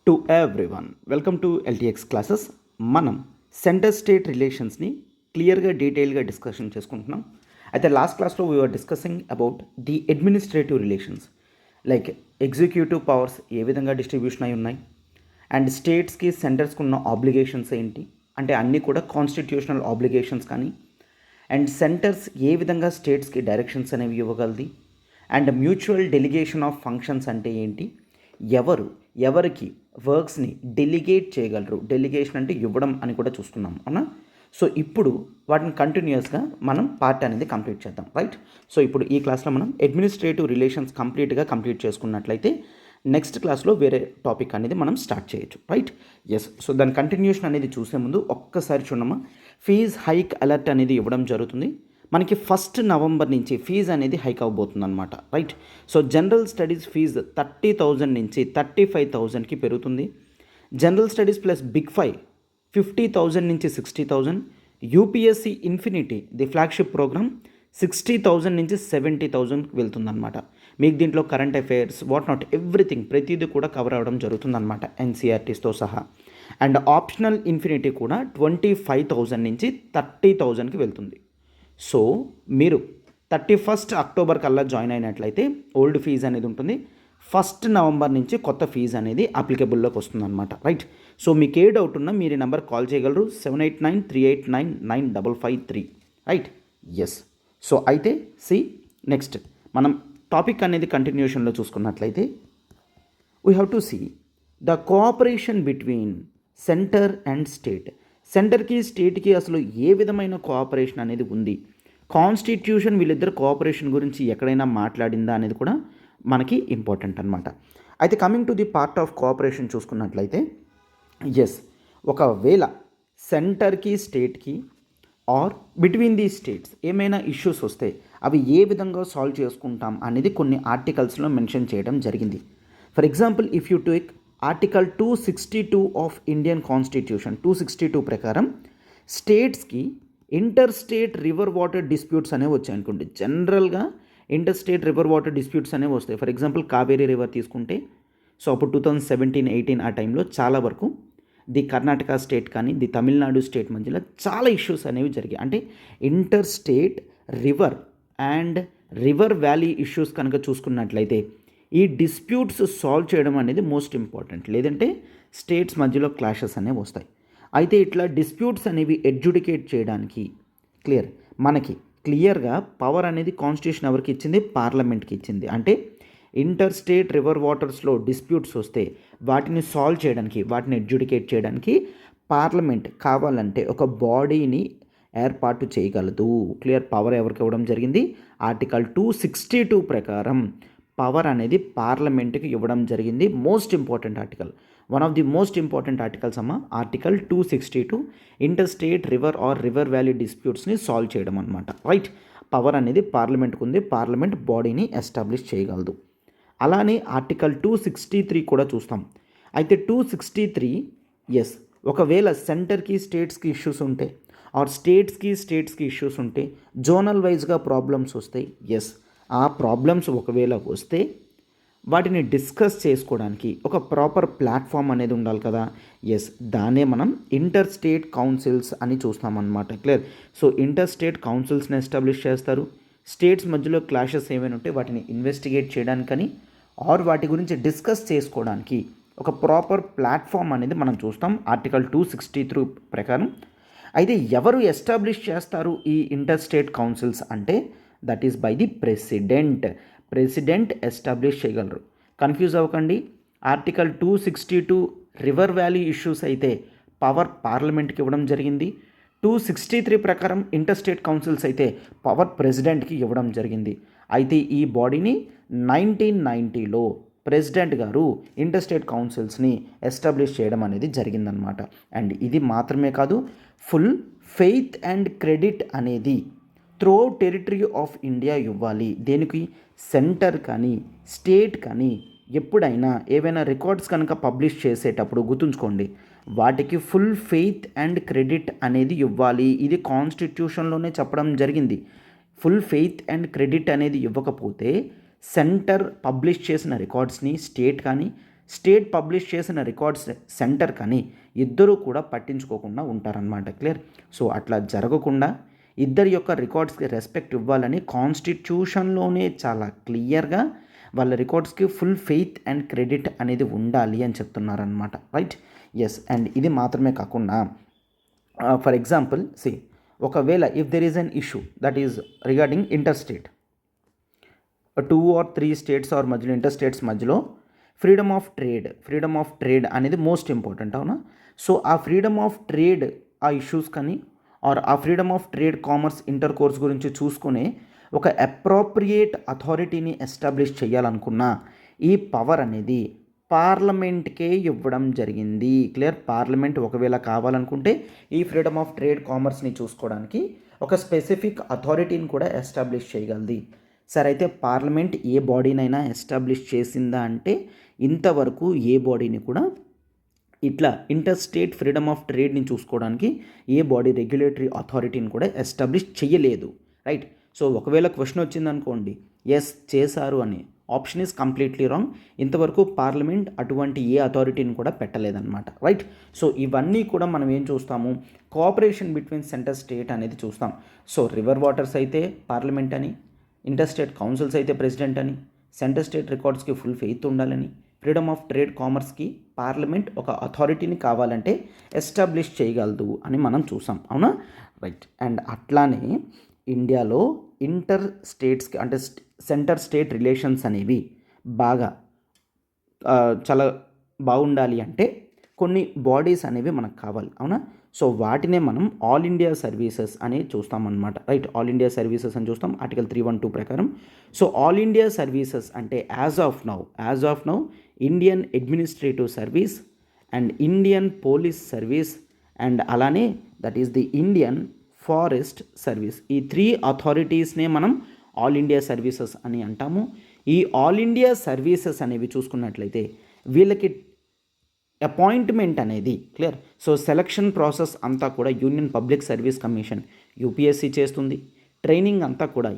To everyone welcome to LTX classes. మనం center state రిలేషన్స్ని క్లియర్గా డీటెయిల్గా డిస్కషన్ చేసుకుంటున్నాం. అయితే లాస్ట్ క్లాస్లో we are discussing about the administrative relations, like executive powers ఏ విధంగా డిస్ట్రిబ్యూషన్ అయి ఉన్నాయి అండ్ స్టేట్స్కి సెంటర్స్కి ఉన్న ఆబ్లిగేషన్స్ ఏంటి అంటే అన్నీ కూడా కాన్స్టిట్యూషనల్ ఆబ్లిగేషన్స్ కానీ, అండ్ సెంటర్స్ ఏ విధంగా స్టేట్స్కి డైరెక్షన్స్ అనేవి ఇవ్వగలది, and mutual delegation of functions అంటే ఏంటి, ఎవరికి వర్క్స్ని డెలిగేట్ చేయగలరు, డెలిగేషన్ అంటే ఇవ్వడం అని కూడా చూస్తున్నాం అవునా. సో ఇప్పుడు వాటిని కంటిన్యూస్గా మనం పార్ట్ అనేది కంప్లీట్ చేద్దాం, రైట్. సో ఇప్పుడు ఈ క్లాస్లో మనం అడ్మినిస్ట్రేటివ్ రిలేషన్స్ కంప్లీట్ చేసుకున్నట్లయితే నెక్స్ట్ క్లాస్లో వేరే టాపిక్ అనేది మనం స్టార్ట్ చేయొచ్చు, రైట్. ఎస్, సో దాని కంటిన్యూషన్ అనేది చూసే ముందు ఒక్కసారి చూడమ్మా. ఫీజ్ హైక్ అలర్ట్ అనేది ఇవ్వడం జరుగుతుంది. మనకి 1 నవంబర్ నుంచి ఫీజు అనేది హైక్ అవబోతుంది అనమాట, right. So general studies fee 30,000 నుంచి 35,000కి పెరుగుతుంది. జనరల్ స్టడీస్ ప్లస్ బిగ్ 5 50,000 నుంచి 60,000. UPSC infinity the flagship programme 60,000 నుంచి 70,000కి వెళ్తుందన్నమాట. మీకు దీంట్లో కరెంట్ అఫైర్స్ నాట్ ఎవ్రీథింగ్ ప్రతిదీ కూడా కవర్ అవ్వడం జరుగుతుందన్నమాట ఎన్సీఆర్టీస్తో సహా. అండ్ ఆప్షనల్ ఇన్ఫినిటీ కూడా 25,000 నుంచి 30,000కి వెళ్తుంది. సో మీరు 31 అక్టోబర్ కల్లా జాయిన్ అయినట్లయితే ఓల్డ్ ఫీజు అనేది ఉంటుంది. 1 నవంబర్ నుంచి కొత్త ఫీజు అనేది అప్లికేబుల్లోకి వస్తుందన్నమాట, రైట్. సో మీకు ఏ డౌట్ ఉన్నా మీరు ఈ నెంబర్ కాల్ చేయగలరు 7893899553, రైట్. ఎస్, సో అయితే నెక్స్ట్ మనం టాపిక్ అనేది కంటిన్యూషన్లో చూసుకున్నట్లయితే we have to see the cooperation between centre and state. సెంటర్కి స్టేట్కి అసలు ఏ విధమైన కోఆపరేషన్ అనేది ఉంది, కాన్స్టిట్యూషన్ వీళ్ళిద్దరు కోఆపరేషన్ గురించి ఎక్కడైనా మాట్లాడిందా అనేది కూడా మనకి ఇంపార్టెంట్ అనమాట. అయితే coming to the part of cooperation చూసుకున్నట్లయితే ఎస్, ఒకవేళ సెంటర్కి స్టేట్కి ఆర్ బిట్వీన్ ది స్టేట్స్ ఏమైనా ఇష్యూస్ వస్తే అవి ఏ విధంగా సాల్వ్ చేసుకుంటాం అనేది కొన్ని ఆర్టికల్స్లో మెన్షన్ చేయడం జరిగింది. For example if you take article 262 of Indian constitution 262 ప్రకారం స్టేట్స్కి inter state river water disputes అనేవి వచ్చాయి అనుకోండి. జనరల్గా inter state river water disputes అనేవి వస్తాయి. ఫర్ ఎగ్జాంపుల్ కావేరీ రివర్ తీసుకుంటే సో అప్పుడు 2017-18 ఆ టైంలో చాలా వరకు ది కర్ణాటక స్టేట్ కానీ ది తమిళనాడు స్టేట్ మధ్యలో చాలా ఇష్యూస్ అనేవి జరిగాయి. అంటే inter state river and river valley issues కనుక చూసుకున్నట్లయితే ఈ డిస్ప్యూట్స్ సాల్వ్ చేయడం అనేది మోస్ట్ ఇంపార్టెంట్, లేదంటే స్టేట్స్ మధ్యలో క్లాషెస్ అనేవి వస్తాయి. అయితే ఇట్లా డిస్ప్యూట్స్ అనేవి ఎడ్జుడికేట్ చేయడానికి మనకి క్లియర్గా పవర్ అనేది కాన్స్టిట్యూషన్ ఎవరికి ఇచ్చింది, పార్లమెంట్కి ఇచ్చింది. అంటే ఇంటర్ స్టేట్ రివర్ వాటర్స్లో డిస్ప్యూట్స్ వస్తే వాటిని సాల్వ్ చేయడానికి, వాటిని ఎడ్జుడికేట్ చేయడానికి పార్లమెంట్ కావాలంటే ఒక బాడీని ఏర్పాటు చేయగలదు. పవర్ ఎవరికి ఇవ్వడం జరిగింది, ఆర్టికల్ 262 ప్రకారం పవర్ అనేది పార్లమెంట్కి ఇవ్వడం జరిగింది. Most important article, one of the most important articles అమ్మ article 262 inter state river or river valley డిస్ప్యూట్స్ని సాల్వ్ చేయడం అనమాట, రైట్. పవర్ అనేది పార్లమెంట్కి ఉంది, పార్లమెంట్ బాడీని ఎస్టాబ్లిష్ చేయగలదు. అలానే ఆర్టికల్ 263 కూడా చూస్తాం. అయితే 263 ఎస్, ఒకవేళ సెంటర్కి స్టేట్స్కి ఇష్యూస్ ఉంటే ఆర్ స్టేట్స్కి ఇష్యూస్ ఉంటే జోనల్ వైజ్గా ప్రాబ్లమ్స్ వస్తాయి. ఎస్, ఆ ప్రాబ్లమ్స్ ఒకవేళ వస్తే వాటిని డిస్కస్ చేసుకోవడానికి ఒక ప్రాపర్ ప్లాట్ఫామ్ అనేది ఉండాలి కదా. ఎస్, దాన్నే మనం ఇంటర్ స్టేట్ కౌన్సిల్స్ అని చూస్తామన్నమాట, క్లియర్. సో ఇంటర్ స్టేట్ కౌన్సిల్స్ని ఎస్టాబ్లిష్ చేస్తారు. స్టేట్స్ మధ్యలో క్లాషెస్ ఏమైనా ఉంటే వాటిని ఇన్వెస్టిగేట్ చేయడానికని ఆర్ వాటి గురించి డిస్కస్ చేసుకోవడానికి ఒక ప్రాపర్ ప్లాట్ఫామ్ అనేది మనం చూస్తాం ఆర్టికల్ 263 ప్రకారం. అయితే ఎవరు ఎస్టాబ్లిష్ చేస్తారు ఈ ఇంటర్ స్టేట్ కౌన్సిల్స్ అంటే that is by the president establish చేయగలరు. కన్ఫ్యూజ్ అవ్వకండి. ఆర్టికల్ 262 రివర్ వ్యాలీ ఇష్యూస్ అయితే పవర్ పార్లమెంట్కి ఇవ్వడం జరిగింది. 263 ప్రకారం ఇంటర్ స్టేట్ కౌన్సిల్స్ అయితే పవర్ ప్రెసిడెంట్కి ఇవ్వడం జరిగింది. అయితే ఈ బాడీని 1990లో ప్రెసిడెంట్ గారు ఇంటర్ స్టేట్ కౌన్సిల్స్ని ఎస్టాబ్లిష్ చేయడం అనేది జరిగిందనమాట. అండ్ ఇది మాత్రమే కాదు, ఫుల్ ఫెయిత్ అండ్ క్రెడిట్ అనేది త్రూ టెరిటరీ ఆఫ్ ఇండియా ఇవ్వాలి. దేనికి, సెంటర్ కానీ స్టేట్ కానీ ఎప్పుడైనా ఏవైనా రికార్డ్స్ కనుక పబ్లిష్ చేసేటప్పుడు గుర్తుంచుకోండి, వాటికి ఫుల్ ఫెయిత్ అండ్ క్రెడిట్ అనేది ఇవ్వాలి. ఇది కాన్స్టిట్యూషన్లోనే చెప్పడం జరిగింది. ఫుల్ ఫెయిత్ అండ్ క్రెడిట్ అనేది ఇవ్వకపోతే సెంటర్ పబ్లిష్ చేసిన రికార్డ్స్ని స్టేట్ కానీ స్టేట్ పబ్లిష్ చేసిన రికార్డ్స్ సెంటర్ కానీ ఇద్దరూ కూడా పట్టించుకోకుండా ఉంటారనమాట. క్లియర్. సో అట్లా జరగకుండా ఇద్దరి యొక్క రికార్డ్స్కి రెస్పెక్ట్ ఇవ్వాలని కాన్స్టిట్యూషన్లోనే చాలా క్లియర్గా వాళ్ళ రికార్డ్స్కి ఫుల్ ఫెయిత్ అండ్ క్రెడిట్ అనేది ఉండాలి అని చెప్తున్నారనమాట. రైట్. ఎస్. అండ్ ఇది మాత్రమే కాకుండా ఫర్ ఎగ్జాంపుల్ ఒకవేళ if there is an issue that is regarding interstate 2 or 3 states or మధ్యలో ఇంటర్స్టేట్స్ మధ్యలో ఫ్రీడమ్ ఆఫ్ ట్రేడ్ అనేది మోస్ట్ ఇంపార్టెంట్, అవునా? సో ఆ ఫ్రీడమ్ ఆఫ్ ట్రేడ్ ఆ ఇష్యూస్ కానీ ఆర్ ఆ freedom of trade commerce intercourse గురించి చూసుకునే ఒక అప్రోప్రియేట్ అథారిటీని ఎస్టాబ్లిష్ చేయాలనుకున్న ఈ పవర్ అనేది పార్లమెంట్కే ఇవ్వడం జరిగింది. క్లియర్. పార్లమెంట్ ఒకవేళ కావాలనుకుంటే ఈ ఫ్రీడమ్ ఆఫ్ ట్రేడ్ కామర్స్ని చూసుకోవడానికి ఒక స్పెసిఫిక్ అథారిటీని కూడా ఎస్టాబ్లిష్ చేయగలది. సరే, అయితే పార్లమెంట్ ఏ బాడీనైనా ఎస్టాబ్లిష్ చేసిందా అంటే ఇంతవరకు ఏ బాడీని కూడా ఇట్లా ఇంటర్ స్టేట్ ఫ్రీడమ్ ఆఫ్ ట్రేడ్ని చూసుకోవడానికి ఏ బాడీ రెగ్యులేటరీ అథారిటీని కూడా ఎస్టాబ్లిష్ చేయలేదు. రైట్. సో ఒకవేళ క్వశ్చన్ వచ్చిందనుకోండి ఎస్ చేశారు అని, ఆప్షన్ ఈజ్ కంప్లీట్లీ రాంగ్. ఇంతవరకు పార్లమెంట్ అటువంటి ఏ అథారిటీని కూడా పెట్టలేదన్నమాట. రైట్. సో ఇవన్నీ కూడా మనం ఏం చూస్తాము, కోఆపరేషన్ బిట్వీన్ సెంటర్ స్టేట్ అనేది చూస్తాం. సో రివర్ వాటర్స్ అయితే పార్లమెంట్ అని, ఇంటర్ స్టేట్ కౌన్సిల్స్ అయితే ప్రెసిడెంట్ అని, సెంటర్ స్టేట్ రికార్డ్స్కి ఫుల్ ఫెయిత్ ఉండాలని, ఫ్రీడమ్ ఆఫ్ ట్రేడ్ కామర్స్కి పార్లమెంట్ ఒక అథారిటీని కావాలంటే ఎస్టాబ్లిష్ చేయగలదు అని మనం చూసాం, అవునా? రైట్. అండ్ అట్లానే ఇండియాలో ఇంటర్ స్టేట్స్కి అంటే సెంటర్ స్టేట్ రిలేషన్స్ అనేవి బాగా చాలా బాగుండాలి అంటే కొన్ని బాడీస్ అనేవి మనకు కావాలి, అవునా? సో వాటినే మనం ఆల్ ఇండియా సర్వీసెస్ అని చూస్తామన్నమాట. రైట్. ఆల్ ఇండియా సర్వీసెస్ అని చూస్తాం ఆర్టికల్ 312 ప్రకారం. సో ఆల్ ఇండియా సర్వీసెస్ అంటే as of now Indian administrative service and Indian police service and అలానే that is the Indian forest service. ఈ 3 అథారిటీస్నే మనం ఆల్ ఇండియా సర్వీసెస్ అని అంటాము. ఈ ఆల్ ఇండియా సర్వీసెస్ అనేవి చూసుకున్నట్లయితే వీళ్ళకి అపాయింట్మెంట్ అనేది క్లియర్. సో సెలక్షన్ ప్రాసెస్ అంతా కూడా union public service commission UPSC చేస్తుంది. ట్రైనింగ్ అంతా కూడా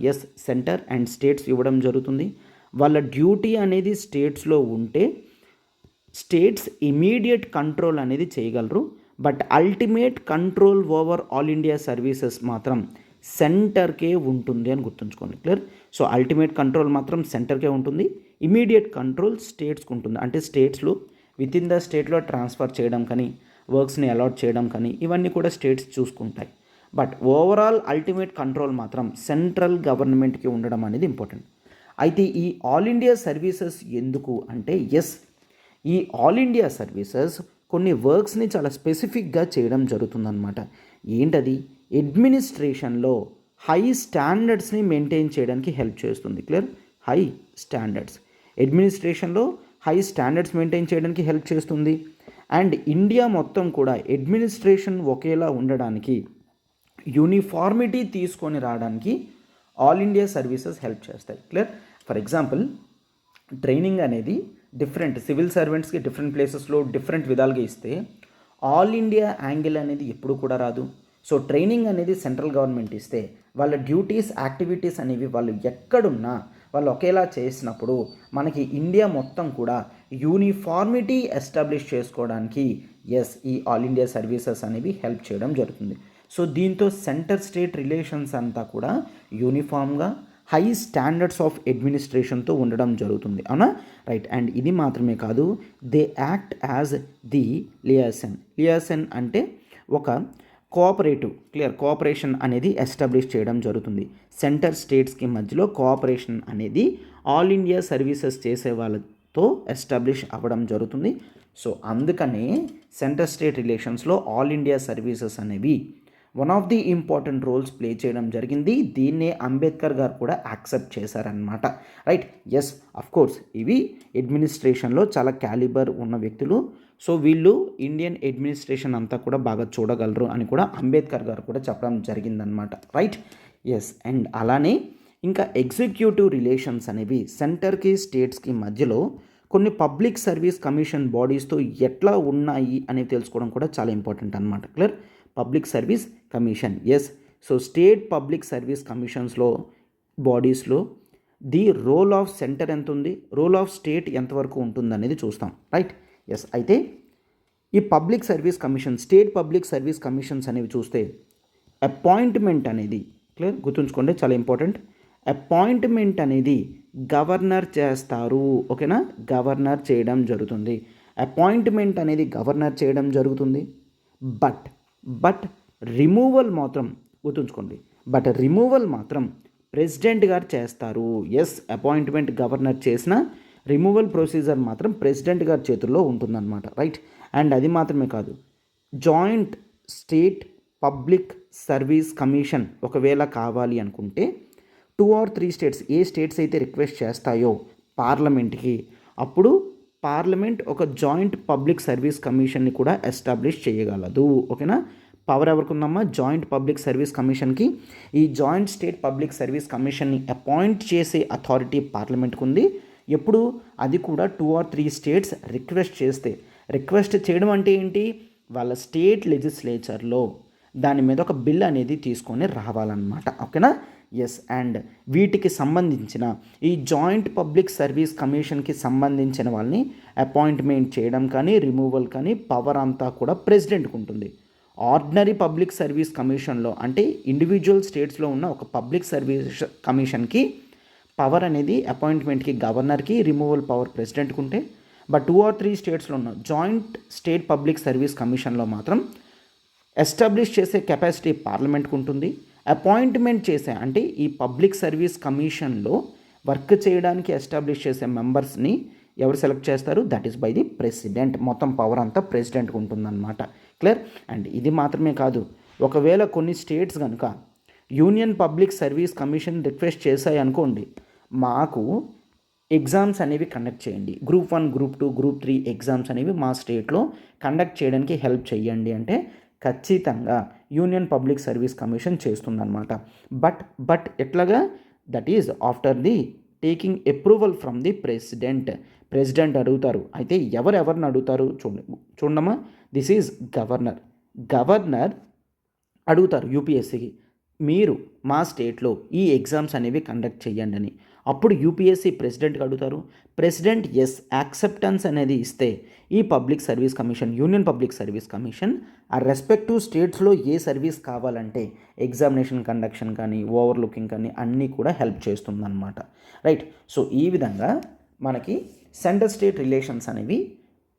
సెంటర్ అండ్ స్టేట్స్ ఇవ్వడం జరుగుతుంది. వాళ్ళ డ్యూటీ అనేది స్టేట్స్లో ఉంటే స్టేట్స్ ఇమీడియట్ కంట్రోల్ అనేది చేయగలరు. But ultimate control over all India services మాత్రం సెంటర్కే ఉంటుంది అని గుర్తుంచుకోండి. క్లియర్. సో అల్టిమేట్ కంట్రోల్ మాత్రం సెంటర్కే ఉంటుంది, ఇమీడియట్ కంట్రోల్ స్టేట్స్కి ఉంటుంది. అంటే స్టేట్స్లో విత్ ఇన్ ద స్టేట్లో ట్రాన్స్ఫర్ చేయడం కానీ వర్క్స్ని అలాట్ చేయడం కానీ ఇవన్నీ కూడా స్టేట్స్ చూసుకుంటాయి. బట్ ఓవరాల్ అల్టిమేట్ కంట్రోల్ మాత్రం సెంట్రల్ గవర్నమెంట్కి ఉండడం అనేది ఇంపార్టెంట్. అయితే ఈ ఆల్ ఇండియా సర్వీసెస్ ఎందుకు అంటే ఈ ఆల్ ఇండియా సర్వీసెస్ కొన్ని వర్క్స్ని చాలా స్పెసిఫిక్గా చేయడం జరుగుతుందన్నమాట. ఏంటది? అడ్మినిస్ట్రేషన్లో హై స్టాండర్డ్స్ని మెయింటైన్ చేయడానికి హెల్ప్ చేస్తుంది. క్లియర్. హై స్టాండర్డ్స్ అడ్మినిస్ట్రేషన్లో హై స్టాండర్డ్స్ మెయింటైన్ చేయడానికి హెల్ప్ చేస్తుంది. అండ్ ఇండియా మొత్తం కూడా అడ్మినిస్ట్రేషన్ ఒకేలా ఉండడానికి యూనిఫార్మిటీ తీసుకొని రావడానికి ఆల్ ఇండియా సర్వీసెస్ హెల్ప్ చేస్తాయి. క్లియర్. ఫర్ ఎగ్జాంపుల్ ట్రైనింగ్ అనేది డిఫరెంట్ సివిల్ సర్వెంట్స్కి డిఫరెంట్ ప్లేసెస్లో డిఫరెంట్ విధాలుగా ఇస్తే ఆల్ ఇండియా యాంగిల్ అనేది ఎప్పుడు కూడా రాదు. సో ట్రైనింగ్ అనేది సెంట్రల్ గవర్నమెంట్ ఇస్తే వాళ్ళ డ్యూటీస్ యాక్టివిటీస్ అనేవి వాళ్ళు ఎక్కడున్నా వాళ్ళు ఒకేలా చేసినప్పుడు మనకి ఇండియా మొత్తం కూడా యూనిఫార్మిటీ ఎస్టాబ్లిష్ చేసుకోవడానికి ఈ ఆల్ ఇండియా సర్వీసెస్ అనేవి హెల్ప్ చేయడం జరుగుతుంది. సో దీంతో సెంటర్ స్టేట్ రిలేషన్స్ అంతా కూడా యూనిఫామ్గా హై స్టాండర్డ్స్ ఆఫ్ అడ్మినిస్ట్రేషన్తో ఉండడం జరుగుతుంది, అవునా? రైట్. అండ్ ఇది మాత్రమే కాదు, దే యాక్ట్ యాజ్ ది లియాసన్ అంటే ఒక కోఆపరేషన్ అనేది ఎస్టాబ్లిష్ చేయడం జరుగుతుంది. సెంటర్ స్టేట్స్కి మధ్యలో కోఆపరేషన్ అనేది ఆల్ ఇండియా సర్వీసెస్ చేసే వాళ్ళతో ఎస్టాబ్లిష్ అవ్వడం జరుగుతుంది. సో అందుకనే సెంటర్ స్టేట్ రిలేషన్స్లో ఆల్ ఇండియా సర్వీసెస్ అనేవి one of the important roles play చేయడం జరిగింది. దీన్నే అంబేద్కర్ గారు కూడా యాక్సెప్ట్ చేశారనమాట. రైట్. అఫ్కోర్స్ ఇవి అడ్మినిస్ట్రేషన్లో చాలా క్యాలిబర్ ఉన్న వ్యక్తులు. సో వీళ్ళు ఇండియన్ అడ్మినిస్ట్రేషన్ అంతా కూడా బాగా చూడగలరు అని కూడా అంబేద్కర్ గారు కూడా చెప్పడం జరిగిందనమాట. రైట్. అండ్ అలానే ఇంకా ఎగ్జిక్యూటివ్ రిలేషన్స్ అనేవి సెంటర్కి స్టేట్స్కి మధ్యలో కొన్ని పబ్లిక్ సర్వీస్ కమిషన్ బాడీస్తో ఎట్లా ఉన్నాయి అనేది తెలుసుకోవడం కూడా చాలా ఇంపార్టెంట్ అనమాట. Clear. Public service commission so state public service కమిషన్స్లో బాడీస్లో ది రోల్ ఆఫ్ సెంటర్ ఎంత ఉంది, రోల్ ఆఫ్ స్టేట్ ఎంతవరకు ఉంటుంది అనేది చూస్తాం. రైట్. ఎస్. అయితే ఈ public service commission, state public service commissions అనేవి చూస్తే అపాయింట్మెంట్ అనేది క్లియర్ గుర్తుంచుకోండి, చాలా ఇంపార్టెంట్. అపాయింట్మెంట్ అనేది గవర్నర్ చేస్తారు. ఓకేనా, గవర్నర్ చేయడం జరుగుతుంది. అపాయింట్మెంట్ అనేది గవర్నర్ చేయడం జరుగుతుంది. బట్ రిమూవల్ మాత్రం గుర్తుంచుకోండి, రిమూవల్ మాత్రం ప్రెసిడెంట్ గారు చేస్తారు. ఎస్, అపాయింట్మెంట్ గవర్నర్ చేసిన రిమూవల్ ప్రొసీజర్ మాత్రం ప్రెసిడెంట్ గారి చేతుల్లో ఉంటుందన్నమాట. రైట్. అండ్ అది మాత్రమే కాదు, joint state public service commission ఒకవేళ కావాలి అనుకుంటే 2 or 3 స్టేట్స్, ఏ స్టేట్స్ అయితే రిక్వెస్ట్ చేస్తాయో పార్లమెంట్కి, అప్పుడు పార్లమెంట్ ఒక జాయింట్ పబ్లిక్ సర్వీస్ కమిషన్ని కూడా ఎస్టాబ్లిష్ చేయగలదు. ఓకేనా, పవర్ ఎవరికి ఉందమ్మా, జాయింట్ పబ్లిక్ సర్వీస్ కమిషన్కి. ఈ జాయింట్ స్టేట్ పబ్లిక్ సర్వీస్ కమిషన్ని అపాయింట్ చేసే అథారిటీ పార్లమెంట్కి ఉంది. ఎప్పుడు, అది కూడా 2 or 3 స్టేట్స్ రిక్వెస్ట్ చేస్తే. రిక్వెస్ట్ చేయడం అంటే ఏంటి, వాళ్ళ స్టేట్ లెజిస్లేచర్లో దాని మీద ఒక బిల్ అనేది తీసుకొని రావాలన్నమాట. ఓకేనా. ఎస్. అండ్ వీటికి సంబంధించిన ఈ జాయింట్ పబ్లిక్ సర్వీస్ కమిషన్కి సంబంధించిన వాళ్ళని అపాయింట్మెంట్ చేయడం కానీ రిమూవల్ కానీ పవర్ అంతా కూడా ప్రెసిడెంట్కి ఉంటుంది. ఆర్డినరీ పబ్లిక్ సర్వీస్ కమిషన్లో అంటే ఇండివిజువల్ స్టేట్స్లో ఉన్న ఒక పబ్లిక్ సర్వీస్ కమిషన్కి పవర్ అనేది అపాయింట్మెంట్కి గవర్నర్కి, రిమూవల్ పవర్ ప్రెసిడెంట్కి ఉంటే, బట్ 2 or 3 స్టేట్స్లో ఉన్న జాయింట్ స్టేట్ పబ్లిక్ సర్వీస్ కమిషన్లో మాత్రం ఎస్టాబ్లిష్ చేసే కెపాసిటీ పార్లమెంట్కి ఉంటుంది. అపాయింట్మెంట్ చేసే అంటే ఈ పబ్లిక్ సర్వీస్ కమిషన్లో వర్క్ చేయడానికి ఎస్టాబ్లిష్ చేసే మెంబర్స్ని ఎవరు సెలెక్ట్ చేస్తారు, that is by the president. మొత్తం పవర్ అంతా ప్రెసిడెంట్కి ఉంటుందన్నమాట. క్లియర్. అండ్ ఇది మాత్రమే కాదు, ఒకవేళ కొన్ని స్టేట్స్ కనుక union public service commission request చేశాయి అనుకోండి, మాకు ఎగ్జామ్స్ అనేవి కండక్ట్ చేయండి, Group 1, Group 2, Group 3 ఎగ్జామ్స్ అనేవి మా స్టేట్లో కండక్ట్ చేయడానికి హెల్ప్ చేయండి అంటే ఖచ్చితంగా యూనియన్ పబ్లిక్ సర్వీస్ కమిషన్ చేస్తుందన్నమాట. బట్ ఎట్లాగా, that is after the taking approval from the president అడుగుతారు. అయితే ఎవరిని అడుగుతారు చూడమ్మా, దిస్ ఈజ్ గవర్నర్ అడుగుతారు యూపీఎస్సీకి, మీరు మా స్టేట్లో ఈ ఎగ్జామ్స్ అనేవి కండక్ట్ చేయండి అని. అప్పుడు యూపీఎస్సీ ప్రెసిడెంట్కి అడుగుతారు. ప్రెసిడెంట్ ఎస్ యాక్సెప్టెన్స్ అనేది ఇస్తే ఈ public service commission, union public service commission ఆ రెస్పెక్టివ్ స్టేట్స్లో ఏ సర్వీస్ కావాలంటే ఎగ్జామినేషన్ కండక్షన్ కానీ ఓవర్లుకింగ్ కానీ అన్నీ కూడా హెల్ప్ చేస్తుందన్నమాట. రైట్. సో ఈ విధంగా మనకి సెంటర్ స్టేట్ రిలేషన్స్ అనేవి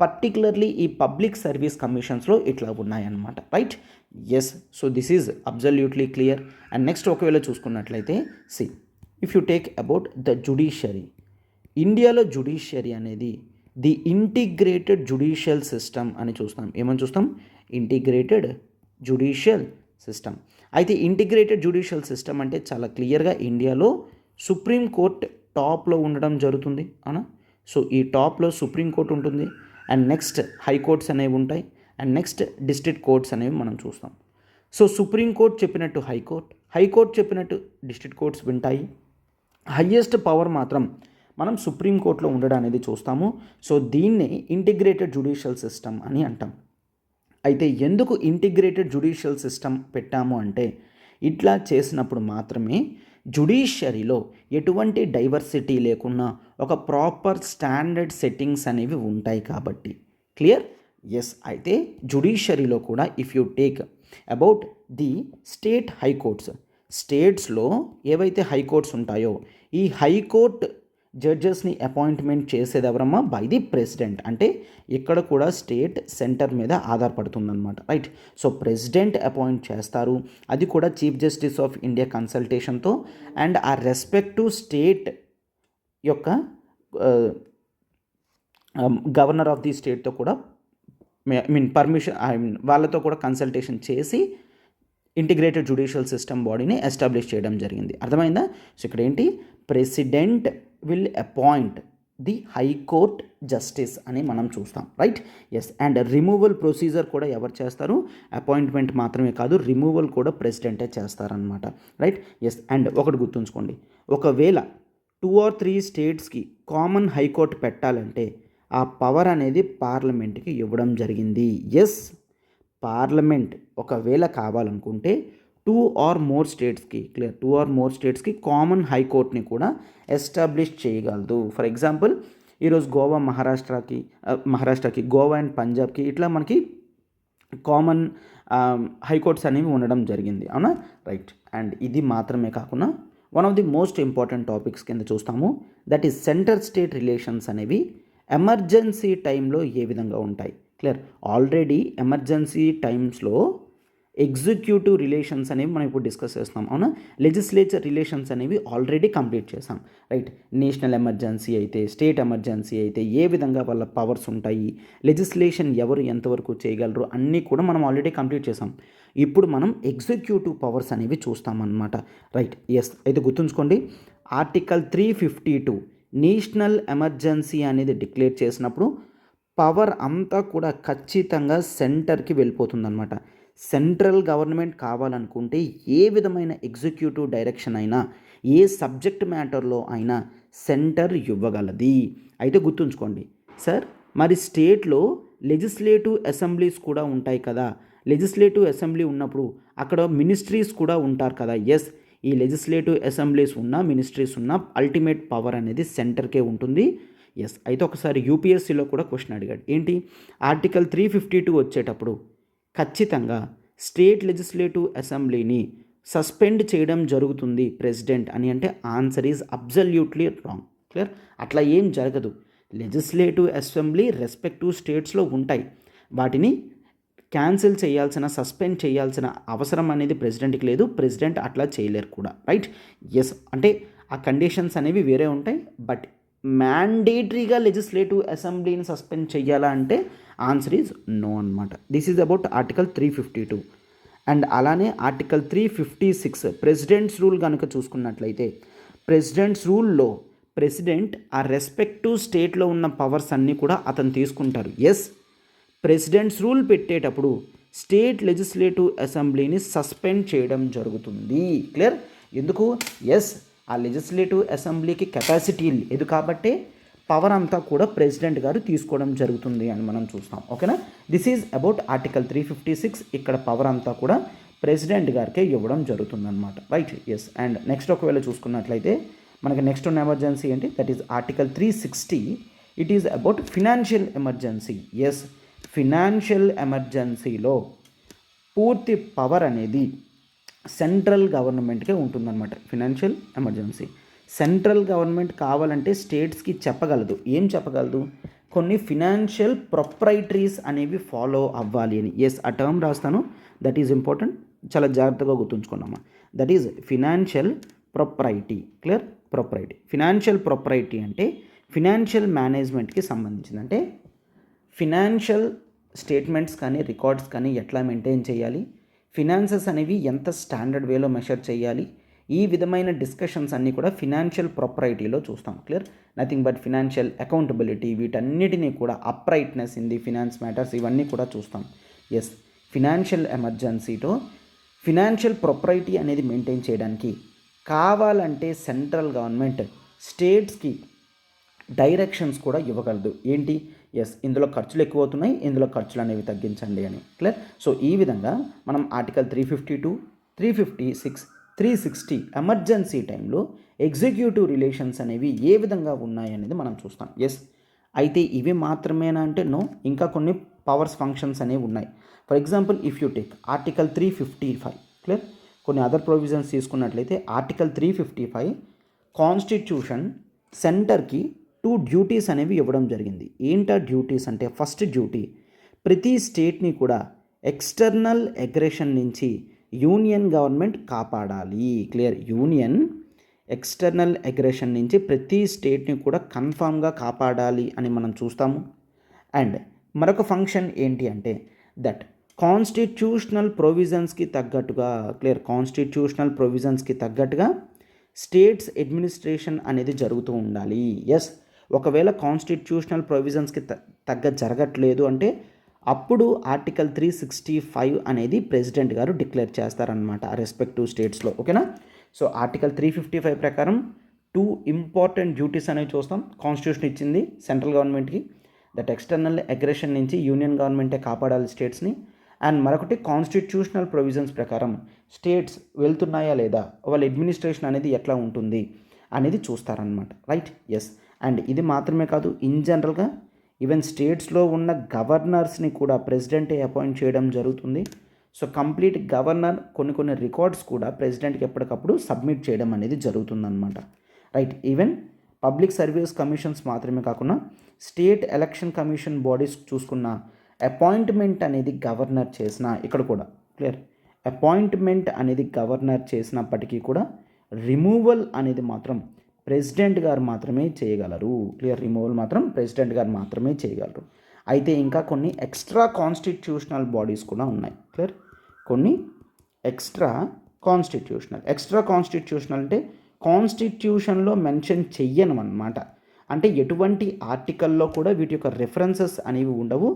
పర్టికులర్లీ ఈ పబ్లిక్ సర్వీస్ కమిషన్స్లో ఇట్లా ఉన్నాయన్నమాట. Right. Yes. So this is absolutely clear. And next ఒకవేళ చూసుకున్నట్లయితే see, if you take about the judiciary, ఇండియాలో జుడిషియరీ అనేది ది ఇంటిగ్రేటెడ్ జుడిషియల్ సిస్టమ్ అని చూస్తాం. ఏమని చూస్తాం, ఇంటిగ్రేటెడ్ జుడిషియల్ సిస్టమ్. అయితే ఇంటిగ్రేటెడ్ జుడిషియల్ సిస్టమ్ అంటే చాలా క్లియర్గా ఇండియాలో సుప్రీం కోర్ట్ టాప్లో ఉండడం జరుగుతుంది అవునా. సో ఈ టాప్లో సుప్రీం కోర్ట్ ఉంటుంది, అండ్ నెక్స్ట్ హైకోర్ట్స్ అనేవి ఉంటాయి, అండ్ నెక్స్ట్ డిస్ట్రిక్ట్ కోర్ట్స్ అనేవి మనం చూస్తాం. సో సుప్రీం కోర్ట్ చెప్పినట్టు హైకోర్ట్ చెప్పినట్టు డిస్ట్రిక్ట్ కోర్ట్స్ వింటాయి. హయ్యెస్ట్ పవర్ మాత్రం మనం సుప్రీం కోర్టులో ఉండడం అనేది చూస్తాము. సో దీన్ని ఇంటిగ్రేటెడ్ జుడిషియల్ సిస్టమ్ అని అంటాం. అయితే ఎందుకు ఇంటిగ్రేటెడ్ జుడిషియల్ సిస్టమ్ పెట్టాము అంటే, ఇట్లా చేసినప్పుడు మాత్రమే జుడిషియరీలో ఎటువంటి డైవర్సిటీ లేకుండా ఒక ప్రాపర్ స్టాండర్డ్ సెట్టింగ్స్ అనేవి ఉంటాయి కాబట్టి. క్లియర్. ఎస్. అయితే జుడిషియరీలో కూడా if you take about the state high courts, స్టేట్స్లో ఏవైతే హైకోర్ట్స్ ఉంటాయో ఈ హైకోర్ట్ జడ్జెస్ని అపాయింట్మెంట్ చేసేది ఎవరమ్మా, బై ది ప్రెసిడెంట్. అంటే ఇక్కడ కూడా స్టేట్ సెంటర్ మీద ఆధారపడుతుందన్నమాట. రైట్. సో ప్రెసిడెంట్ అపాయింట్ చేస్తారు, అది కూడా చీఫ్ జస్టిస్ ఆఫ్ ఇండియా కన్సల్టేషన్తో, అండ్ ఆ రెస్పెక్టివ్ స్టేట్ యొక్క గవర్నర్ ఆఫ్ ది స్టేట్తో కూడా పర్మిషన్ వాళ్ళతో కూడా కన్సల్టేషన్ చేసి ఇంటిగ్రేటెడ్ జుడిషియల్ సిస్టమ్ బాడీని ఎస్టాబ్లిష్ చేయడం జరిగింది. అర్థమైందా. సో ఇక్కడ ఏంటి, president will appoint the high court justice అని మనం చూస్తాం. Right. Yes. And removal procedure కూడా ఎవరు చేస్తారు, అపాయింట్మెంట్ మాత్రమే కాదు రిమూవల్ కూడా ప్రెసిడెంటే చేస్తారనమాట. రైట్. ఎస్. అండ్ ఒకటి గుర్తుంచుకోండి, ఒకవేళ 2 or 3 స్టేట్స్కి కామన్ హైకోర్టు పెట్టాలంటే ఆ పవర్ అనేది పార్లమెంట్కి ఇవ్వడం జరిగింది. ఎస్, పార్లమెంట్ ఒకవేళ కావాలనుకుంటే టూ ఆర్ మోర్ స్టేట్స్కి కామన్ హైకోర్ట్ని కూడా ఎస్టాబ్లిష్ చేయగలదు. ఫర్ ఎగ్జాంపుల్ ఈరోజు మహారాష్ట్రకి గోవా అండ్ పంజాబ్కి ఇట్లా మనకి కామన్ హైకోర్ట్స్ అనేవి ఉండడం జరిగింది, అవునా? రైట్. అండ్ ఇది మాత్రమే కాకుండా one of the most important topics కింద చూస్తాము, that is centre state relations అనేవి ఎమర్జెన్సీ టైంలో ఏ విధంగా ఉంటాయి. క్లియర్. ఆల్రెడీ ఎమర్జెన్సీ టైమ్స్లో ఎగ్జిక్యూటివ్ రిలేషన్స్ అనేవి మనం ఇప్పుడు డిస్కస్ చేస్తున్నాం, అవునా? లెజిస్లేచర్ రిలేషన్స్ అనేవి ఆల్రెడీ కంప్లీట్ చేసాం, రైట్? నేషనల్ ఎమర్జెన్సీ అయితే, స్టేట్ ఎమర్జెన్సీ అయితే ఏ విధంగా వాళ్ళ పవర్స్ ఉంటాయి, లెజిస్లేషన్ ఎవరు ఎంతవరకు చేయగలరు అన్నీ కూడా మనం ఆల్రెడీ కంప్లీట్ చేసాం. ఇప్పుడు మనం ఎగ్జిక్యూటివ్ పవర్స్ అనేవి చూస్తామన్నమాట, రైట్? ఎస్. అయితే గుర్తుంచుకోండి, ఆర్టికల్ 352 నేషనల్ ఎమర్జెన్సీ అనేది డిక్లేర్ చేసినప్పుడు పవర్ అంతా కూడా ఖచ్చితంగా సెంటర్కి వెళ్ళిపోతుందన్నమాట. సెంట్రల్ గవర్నమెంట్ కావాలనుకుంటే ఏ విధమైన ఎగ్జిక్యూటివ్ డైరెక్షన్ అయినా, ఏ సబ్జెక్ట్ మ్యాటర్లో అయినా సెంటర్ ఇవ్వగలది. అయితే గుర్తుంచుకోండి సార్, మరి స్టేట్లో లెజిస్లేటివ్ అసెంబ్లీస్ కూడా ఉంటాయి కదా. లెజిస్లేటివ్ అసెంబ్లీ ఉన్నప్పుడు అక్కడ మినిస్ట్రీస్ కూడా ఉంటారు కదా. ఎస్, ఈ లెజిస్లేటివ్ అసెంబ్లీస్ ఉన్నా, మినిస్ట్రీస్ ఉన్నా అల్టిమేట్ పవర్ అనేది సెంటర్కే ఉంటుంది. ఎస్. అయితే ఒకసారి యూపీఎస్సీలో కూడా క్వశ్చన్ అడిగాడు, ఏంటి? ఆర్టికల్ 352 వచ్చేటప్పుడు ఖచ్చితంగా స్టేట్ లెజిస్లేటివ్ అసెంబ్లీని సస్పెండ్ చేయడం జరుగుతుంది ప్రెసిడెంట్ అని అంటే answer is absolutely wrong. Clear. అట్లా ఏం జరగదు. లెజిస్లేటివ్ అసెంబ్లీ రెస్పెక్టివ్ స్టేట్స్లో ఉంటాయి, వాటిని క్యాన్సిల్ చేయాల్సిన, సస్పెండ్ చేయాల్సిన అవసరం అనేది ప్రెసిడెంట్కి లేదు. ప్రెసిడెంట్ అట్లా చేయలేరు కూడా, రైట్? ఎస్. అంటే ఆ కండిషన్స్ అనేవి వేరే ఉంటాయి, బట్ మ్యాండేటరీగా లెజిస్లేటివ్ అసెంబ్లీని సస్పెండ్ చేయాలా అంటే ఆన్సర్ ఈజ్ నో అనమాట. This is about article 352. And అలానే ఆర్టికల్ 356 ప్రెసిడెంట్స్ రూల్ కనుక చూసుకున్నట్లయితే, ప్రెసిడెంట్స్ రూల్లో ప్రెసిడెంట్ ఆ రెస్పెక్టివ్ స్టేట్లో ఉన్న పవర్స్ అన్నీ కూడా అతను తీసుకుంటారు. ఎస్, ప్రెసిడెంట్స్ రూల్ పెట్టేటప్పుడు స్టేట్ లెజిస్లేటివ్ అసెంబ్లీని సస్పెండ్ చేయడం జరుగుతుంది. క్లియర్. ఎందుకు? ఎస్, ఆ లెజిస్లేటివ్ అసెంబ్లీకి కెపాసిటీ లేదు కాబట్టి పవర్ అంతా కూడా ప్రెసిడెంట్ గారు తీసుకోవడం జరుగుతుంది అని మనం చూస్తాం, ఓకేనా? This is about article 356. ఇక్కడ పవర్ అంతా కూడా ప్రెసిడెంట్ గారికే ఇవ్వడం జరుగుతుందన్నమాట, రైట్? ఎస్. అండ్ నెక్స్ట్ ఒకవేళ చూసుకున్నట్లయితే మనకి నెక్స్ట్ ఉన్న ఎమర్జెన్సీ ఏంటి? That is article 360. It is about financial emergency. Yes, financial ఎమర్జెన్సీలో పూర్తి పవర్ అనేది సెంట్రల్ గవర్నమెంట్కే ఉంటుందన్నమాట. ఫినాన్షియల్ ఎమర్జెన్సీ సెంట్రల్ గవర్నమెంట్ కావాలంటే స్టేట్స్కి చెప్పగలదు. ఏం చెప్పగలదు? కొన్ని ఫినాన్షియల్ ప్రొప్రైటరీస్ అనేవి ఫాలో అవ్వాలి అని. ఎస్, ఆ టర్మ్ రాస్తాను, దట్ ఈజ్ ఇంపార్టెంట్, చాలా జాగ్రత్తగా గుర్తుంచుకున్నామా. That is financial propriety. Clear. Propriety, financial propriety అంటే ఫినాన్షియల్ మేనేజ్మెంట్కి సంబంధించింది. అంటే ఫినాన్షియల్ స్టేట్మెంట్స్ కానీ, రికార్డ్స్ కానీ ఎట్లా మెయింటైన్ చేయాలి, ఫినాన్సెస్ అనేవి ఎంత స్టాండర్డ్ వేలో మెషర్ చేయాలి, ఈ విధమైన డిస్కషన్స్ అన్నీ కూడా ఫినాన్షియల్ ప్రొప్రైటీలో చూస్తాం. Clear. Nothing but financial accountability, వీటన్నిటినీ కూడా uprightness in the finance matters, ఇవన్నీ కూడా చూస్తాం. ఎస్, ఫినాన్షియల్ ఎమర్జెన్సీతో ఫినాన్షియల్ ప్రొప్రైటీ అనేది మెయింటైన్ చేయడానికి కావాలంటే సెంట్రల్ గవర్నమెంట్ స్టేట్స్కి డైరెక్షన్స్ కూడా ఇవ్వగలదు. ఏంటి? ఎస్, ఇందులో ఖర్చులు ఎక్కువ అవుతున్నాయి, ఇందులో ఖర్చులు అనేవి తగ్గించండి అని. క్లియర్. సో ఈ విధంగా మనం ఆర్టికల్ 352, 356, 360 ఎమర్జెన్సీ టైంలో ఎగ్జిక్యూటివ్ రిలేషన్స్ అనేవి ఏ విధంగా ఉన్నాయి అనేది మనం చూస్తాం. ఎస్. అయితే ఇవి మాత్రమేనా అంటే నో, ఇంకా కొన్ని పవర్స్ ఫంక్షన్స్ అనేవి ఉన్నాయి. For example if you take article 355. Clear. కొన్ని అదర్ ప్రొవిజన్స్ తీసుకున్నట్లయితే ఆర్టికల్ 355 కాన్స్టిట్యూషన్ సెంటర్కి 2 డ్యూటీస్ అనేవి ఇవ్వడం జరిగింది. ఏంటా డ్యూటీస్ అంటే, ఫస్ట్ డ్యూటీ, ప్రతి స్టేట్ని కూడా ఎక్స్టర్నల్ అగ్రెషన్ నుంచి యూనియన్ గవర్నమెంట్ కాపాడాలి. క్లియర్. యూనియన్ ఎక్స్టర్నల్ అగ్రెషన్ నుంచి ప్రతి స్టేట్ని కూడా కన్ఫామ్గా కాపాడాలి అని మనం చూస్తాము. అండ్ మరొక ఫంక్షన్ ఏంటి అంటే దట్ కాన్స్టిట్యూషనల్ ప్రొవిజన్స్కి తగ్గట్టుగా, క్లియర్, కాన్స్టిట్యూషనల్ ప్రొవిజన్స్కి తగ్గట్టుగా స్టేట్స్ అడ్మినిస్ట్రేషన్ అనేది జరుగుతూ ఉండాలి. ఎస్, ఒకవేళ కాన్స్టిట్యూషనల్ ప్రొవిజన్స్కి తగ్గ జరగట్లేదు అంటే అప్పుడు ఆర్టికల్ 365 అనేది ప్రెసిడెంట్ గారు డిక్లేర్ చేస్తారనమాట ఆ రెస్పెక్టివ్ స్టేట్స్లో, ఓకేనా? సో ఆర్టికల్ 355 ప్రకారం 2 ఇంపార్టెంట్ డ్యూటీస్ అనేవి చూస్తాం. కాన్స్టిట్యూషన్ ఇచ్చింది సెంట్రల్ గవర్నమెంట్కి, దట్ ఎక్స్టర్నల్ అగ్రెషన్ నుంచి యూనియన్ గవర్నమెంటే కాపాడాలి స్టేట్స్ని. అండ్ మరొకటి కాన్స్టిట్యూషనల్ ప్రొవిజన్స్ ప్రకారం స్టేట్స్ వెళ్తున్నాయా లేదా, వాళ్ళ అడ్మినిస్ట్రేషన్ అనేది ఎట్లా ఉంటుంది అనేది చూస్తారనమాట. రైట్. ఎస్. అండ్ ఇది మాత్రమే కాదు, ఇన్ జనరల్గా ఈవెన్ స్టేట్స్లో ఉన్న గవర్నర్స్ని కూడా ప్రెసిడెంటే అపాయింట్ చేయడం జరుగుతుంది. సో కంప్లీట్ గవర్నర్ కొన్ని రికార్డ్స్ కూడా ప్రెసిడెంట్కి ఎప్పటికప్పుడు సబ్మిట్ చేయడం అనేది జరుగుతుందన్నమాట. Right. Even public service commissions మాత్రమే కాకుండా స్టేట్ ఎలక్షన్ కమిషన్ బాడీస్ చూసుకున్న అపాయింట్మెంట్ అనేది గవర్నర్ చేసిన, ఇక్కడ కూడా క్లియర్, అపాయింట్మెంట్ అనేది గవర్నర్ చేసినప్పటికీ కూడా రిమూవల్ అనేది మాత్రం ప్రెసిడెంట్ గారు మాత్రమే చేయగలరు. క్లియర్. రిమూవల్ మాత్రం ప్రెసిడెంట్ గారు మాత్రమే చేయగలరు. అయితే ఇంకా కొన్ని ఎక్స్ట్రా కాన్స్టిట్యూషనల్ బాడీస్ కూడా ఉన్నాయి. క్లియర్. కొన్ని ఎక్స్ట్రా కాన్స్టిట్యూషనల్ అంటే కాన్స్టిట్యూషన్లో మెన్షన్ చెయ్యను అన్నమాట. అంటే ఎటువంటి ఆర్టికల్లో కూడా వీటి యొక్క రెఫరెన్సెస్ అనేవి ఉండవు,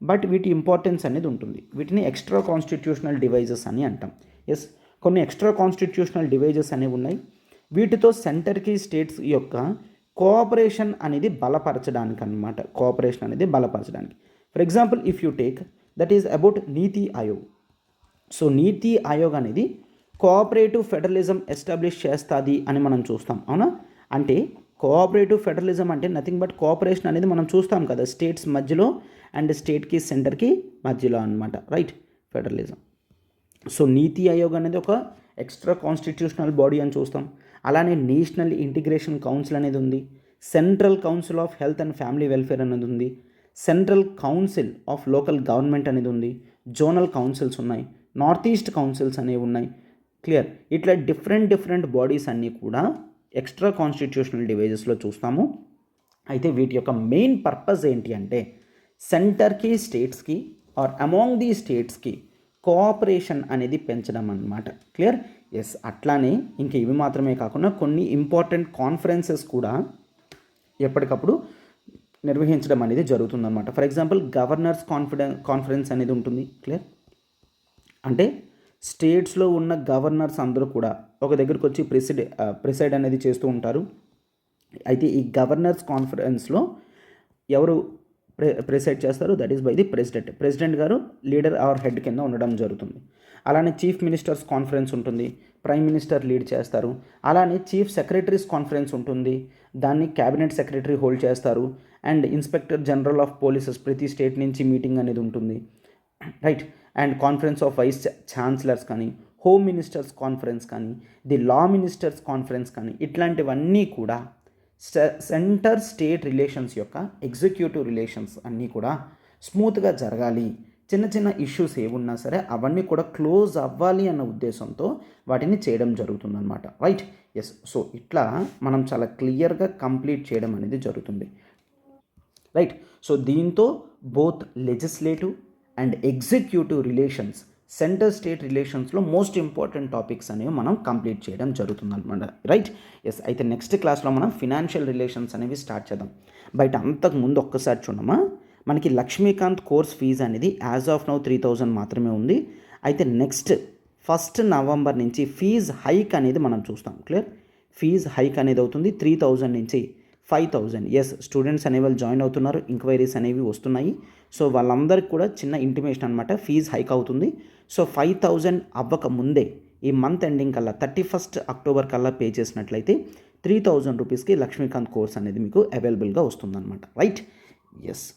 బట్ వీటి ఇంపార్టెన్స్ అనేది ఉంటుంది. వీటిని ఎక్స్ట్రా కాన్స్టిట్యూషనల్ డివైజెస్ అని అంటాం. ఎస్, కొన్ని ఎక్స్ట్రా కాన్స్టిట్యూషనల్ డివైజెస్ అనేవి ఉన్నాయి. వీటితో సెంటర్కి స్టేట్స్ యొక్క కోఆపరేషన్ అనేది బలపరచడానికి అన్నమాట. కోఆపరేషన్ అనేది బలపరచడానికి. For example if you take that is about NITI Aayog. So నీతి ఆయోగ్ అనేది కోఆపరేటివ్ ఫెడరలిజం ఎస్టాబ్లిష్ చేస్తుంది అని మనం చూస్తాం, అవునా? అంటే కోఆపరేటివ్ ఫెడరలిజం అంటే నథింగ్ బట్ కోఆపరేషన్ అనేది మనం చూస్తాం కదా స్టేట్స్ మధ్యలో అండ్ స్టేట్కి సెంటర్కి మధ్యలో అన్నమాట. రైట్. ఫెడరలిజం. సో నీతి ఆయోగ్ అనేది ఒక ఎక్స్ట్రా కాన్స్టిట్యూషనల్ బాడీ అని చూస్తాం. అలానే నేషనల్ ఇంటిగ్రేషన్ కౌన్సిల్ అనేది ఉంది. Central council of health and family welfare అనేది ఉంది. Central council of local government అనేది ఉంది. జోనల్ కౌన్సిల్స్ ఉన్నాయి. నార్త్ ఈస్ట్ కౌన్సిల్స్ అనేవి ఉన్నాయి. క్లియర్. ఇట్లా డిఫరెంట్ బాడీస్ అన్నీ కూడా ఎక్స్ట్రా కాన్స్టిట్యూషనల్ డివైజెస్లో చూస్తాము. అయితే వీటి యొక్క మెయిన్ పర్పస్ ఏంటి అంటే సెంటర్కి స్టేట్స్కి ఆర్ అమాంగ్ ది స్టేట్స్కి కోఆపరేషన్ అనేది పెంచడం అన్నమాట. క్లియర్. ఎస్. అట్లానే ఇంక ఇవి మాత్రమే కాకుండా కొన్ని ఇంపార్టెంట్ కాన్ఫరెన్సెస్ కూడా ఎప్పటికప్పుడు నిర్వహించడం అనేది జరుగుతుందన్నమాట. ఫర్ ఎగ్జాంపుల్ గవర్నర్స్ కాన్ఫరెన్స్ అనేది ఉంటుంది. క్లియర్. అంటే స్టేట్స్లో ఉన్న గవర్నర్స్ అందరూ కూడా ఒక దగ్గరకు వచ్చి ప్రిసైడ్ అనేది చేస్తూ ఉంటారు. అయితే ఈ గవర్నర్స్ కాన్ఫరెన్స్లో ఎవరు ప్రిసైడ్ చేస్తారు? That is by the president గారు లీడర్ ఆర్ హెడ్ కింద ఉండడం జరుగుతుంది. అలానే చీఫ్ మినిస్టర్స్ కాన్ఫరెన్స్ ఉంటుంది, ప్రైమ్ మినిస్టర్ లీడ్ చేస్తారు. అలానే చీఫ్ సెక్రటరీస్ కాన్ఫరెన్స్ ఉంటుంది, దాన్ని క్యాబినెట్ సెక్రటరీ హోల్డ్ చేస్తారు. And inspector general of polices ప్రతి స్టేట్ నుంచి మీటింగ్ అనేది ఉంటుంది. Right. And conference of vice chancellors కానీ, హోమ్ మినిస్టర్స్ కాన్ఫరెన్స్ కానీ, ది లా మినిస్టర్స్ కాన్ఫరెన్స్ కానీ, ఇట్లాంటివన్నీ కూడా సెంటర్ స్టేట్ రిలేషన్స్ యొక్క ఎగ్జిక్యూటివ్ రిలేషన్స్ అన్నీ కూడా స్మూత్గా జరగాలి. చిన్న ఇష్యూస్ ఏమున్నా సరే అవన్నీ కూడా క్లోజ్ అవ్వాలి అన్న ఉద్దేశంతో వాటిని చేయడం జరుగుతుందన్నమాట. రైట్. ఎస్. సో ఇట్లా మనం చాలా క్లియర్గా కంప్లీట్ చేయడం అనేది జరుగుతుంది. రైట్. సో దీంతో both legislative and executive relations, centre state రిలేషన్స్లో మోస్ట్ ఇంపార్టెంట్ టాపిక్స్ అనేవి మనం కంప్లీట్ చేయడం జరుగుతుంది అనమాట. రైట్. ఎస్. అయితే నెక్స్ట్ క్లాస్లో మనం ఫినాన్షియల్ రిలేషన్స్ అనేవి స్టార్ట్ చేద్దాం. బయట అంతకుముందు ఒక్కసారి చూడమా, మనకి లక్ష్మీకాంత్ కోర్స్ ఫీజు అనేది యాజ్ ఆఫ్ నౌ 3000 మాత్రమే ఉంది. అయితే నెక్స్ట్ 1 నవంబర్ నుంచి ఫీజు హైక్ అనేది మనం చూస్తాం. క్లియర్. ఫీజు హైక్ అనేది అవుతుంది 3000 నుంచి 5000. ఎస్, స్టూడెంట్స్ అనేవాళ్ళు జాయిన్ అవుతున్నారు, ఎంక్వైరీస్ అనేవి వస్తున్నాయి. సో వాళ్ళందరికీ కూడా చిన్న ఇంటిమేషన్ అనమాట, ఫీజు హైక్ అవుతుంది. సో 5000 అవ్వక ముందే ఈ మంత్ ఎండింగ్ కల్లా 31 అక్టోబర్ కల్లా పే చేసినట్లయితే 3000 రూపీస్కి లక్ష్మీకాంత్ కోర్స్ అనేది మీకు అవైలబుల్గా వస్తుందన్నమాట. రైట్. ఎస్.